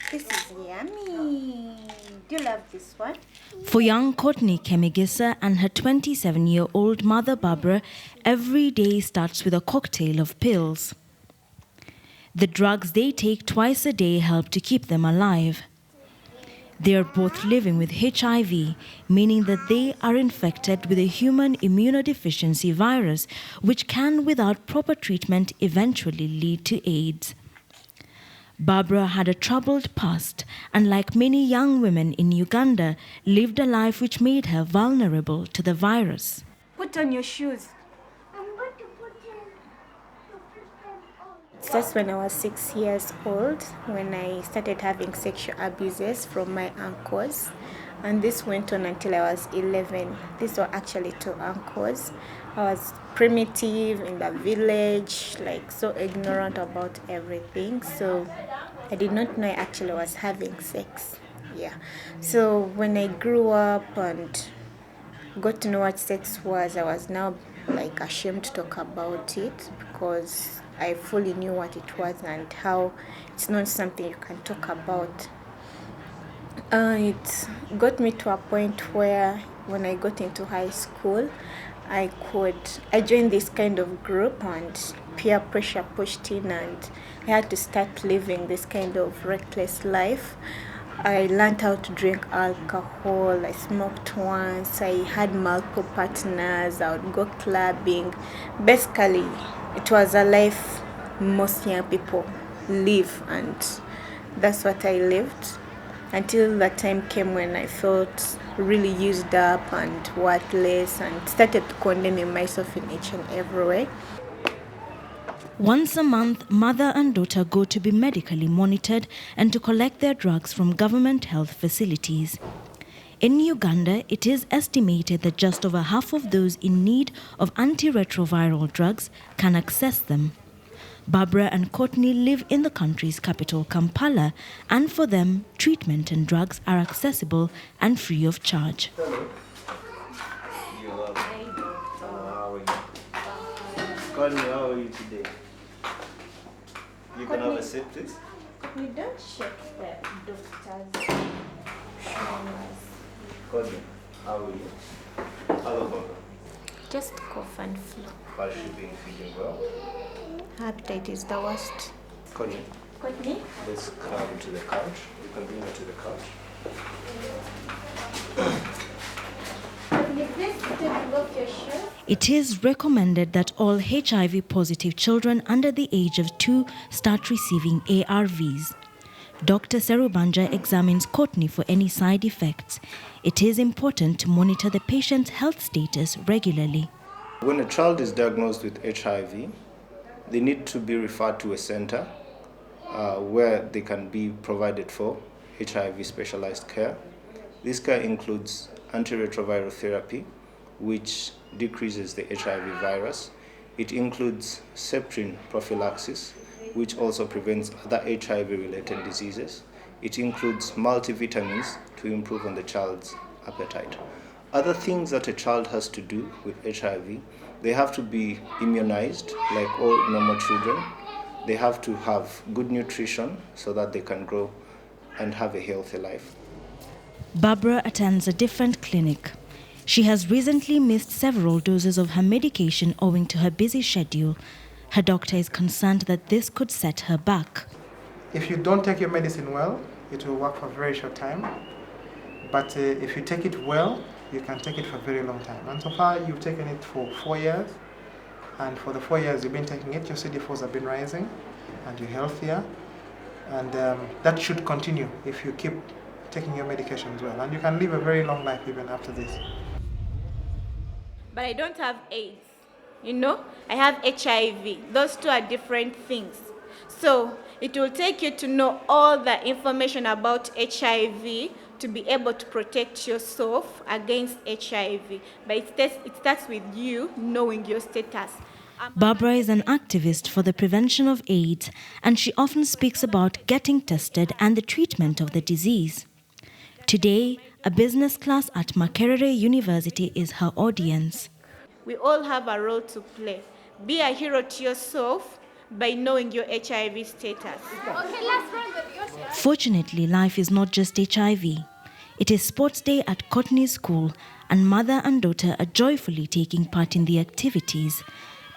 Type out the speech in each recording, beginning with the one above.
This is yummy. Do you love this one? For young Courtney Kemigisa and her 27-year-old mother Barbara, every day starts with a cocktail of pills. The drugs they take twice a day help to keep them alive. They are both living with HIV, meaning that they are infected with a human immunodeficiency virus, which can, without proper treatment, eventually lead to AIDS. Barbara had a troubled past and, like many young women in Uganda, lived a life which made her vulnerable to the virus. Put on your shoes. I'm going to put them on. That's when I was 6 years old, when I started having sexual abuses from my uncles. And this went on until I was 11. These were actually 2 uncles. I was primitive in the village, like so ignorant about everything. So I did not know I actually was having sex. Yeah. So when I grew up and got to know what sex was, I was now like ashamed to talk about it because I fully knew what it was and how it's not something you can talk about. It got me to a point where when I got into high school, I joined this kind of group and peer pressure pushed in and I had to start living this kind of reckless life. I learned how to drink alcohol, I smoked once, I had multiple partners, I would go clubbing. Basically, it was a life most young people live and that's what I lived. Until that time came when I felt really used up and worthless and started condemning myself in each and every way. Once a month, mother and daughter go to be medically monitored and to collect their drugs from government health facilities. In Uganda, it is estimated that just over half of those in need of antiretroviral drugs can access them. Barbara and Courtney live in the country's capital, Kampala, and for them, treatment and drugs are accessible and free of charge. Courtney, how are you today? You can have a seat, please. We don't shake the doctor's shoulders. Courtney, how are you? Hello, Barbara. Just cough and flu. How's she been feeling well? Appetite is the worst. Courtney, Courtney? let's come to the couch. You can bring her to the couch. Courtney, please take off your shoes. It is recommended that all HIV-positive children under the age of 2 start receiving ARVs. Dr. Serubanja examines Courtney for any side effects. It is important to monitor the patient's health status regularly. When a child is diagnosed with HIV, they need to be referred to a center where they can be provided for HIV specialized care. This care includes antiretroviral therapy, which decreases the HIV virus. It includes septin prophylaxis, which also prevents other HIV-related diseases. It includes multivitamins to improve on the child's appetite. Other things that a child has to do with HIV, they have to be immunized like all normal children. They have to have good nutrition so that they can grow and have a healthy life. Barbara attends a different clinic. She has recently missed several doses of her medication owing to her busy schedule. Her doctor is concerned that this could set her back. If you don't take your medicine well, it will work for a very short time. But if you take it well, you can take it for a very long time. And so far, you've taken it for 4 years. And for the 4 years you've been taking it, your CD4s have been rising and you're healthier. And that should continue if you keep taking your medications well. And you can live a very long life even after this. But I don't have AIDS. You know, I have HIV. Those two are different things. So it will take you to know all the information about HIV to be able to protect yourself against HIV. But it starts with you knowing your status. Barbara is an activist for the prevention of AIDS, and she often speaks about getting tested and the treatment of the disease. Today, a business class at Makerere University is her audience. We all have a role to play. Be a hero to yourself by knowing your HIV status. For Fortunately, life is not just HIV. It is sports day at Courtney's school, and mother and daughter are joyfully taking part in the activities.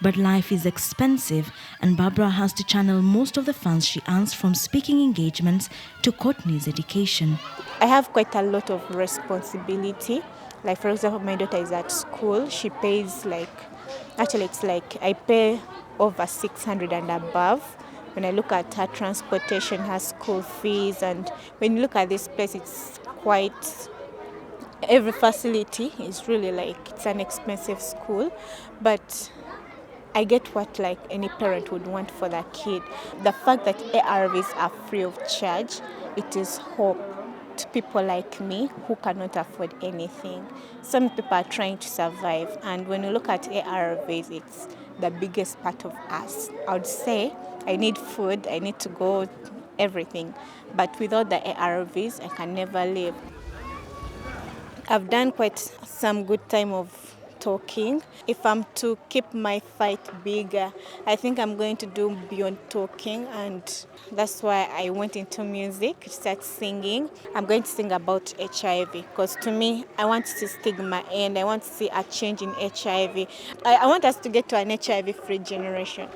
But life is expensive, and Barbara has to channel most of the funds she earns from speaking engagements to Courtney's education. I have quite a lot of responsibility. Like, for example, my daughter is at school. She pays I pay over 600 and above. When I look at her transportation, her school fees, and when you look at this place, it's quite, every facility is really it's an expensive school, but I get what any parent would want for their kid. The fact that ARVs are free of charge, it is hope to people like me who cannot afford anything. Some people are trying to survive, and when you look at ARVs, it's the biggest part of us. I would say I need food, I need to go, everything. But without the ARVs, I can never live. I've done quite some good time of talking. If I'm to keep my fight bigger, I think I'm going to do beyond talking, and that's why I went into music, start singing. I'm going to sing about HIV, because to me, I want to see stigma end. I want to see a change in HIV. I want us to get to an HIV-free generation.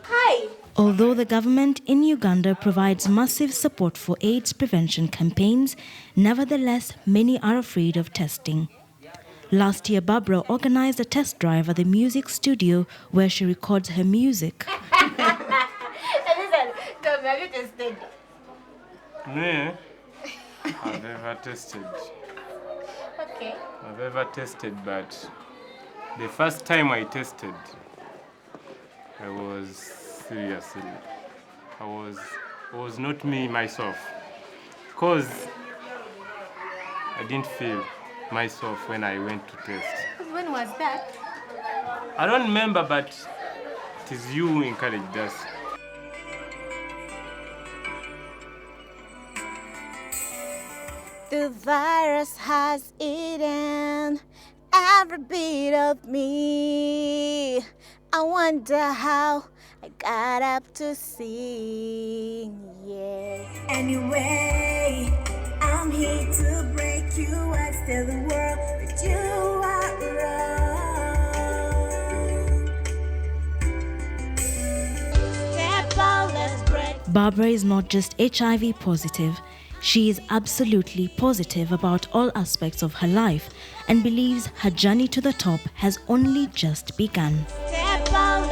Hi! Although the government in Uganda provides massive support for AIDS prevention campaigns, nevertheless, many are afraid of testing. Last year, Barbara organized a test drive at the music studio where she records her music. Listen, Tom, have you tested? Me? I've never tested. Okay. I've ever tested, but the first time I tested, I was seriously. I was not me myself, because I didn't feel myself when I went to test. When was that? I don't remember, but it is you who encouraged us. The virus has eaten every bit of me. I wonder how I got up to sing, yeah. Anyway, I'm here to break you and tell the world that you are wrong. Step out, let's break. Barbara is not just HIV positive. She is absolutely positive about all aspects of her life and believes her journey to the top has only just begun. Step out,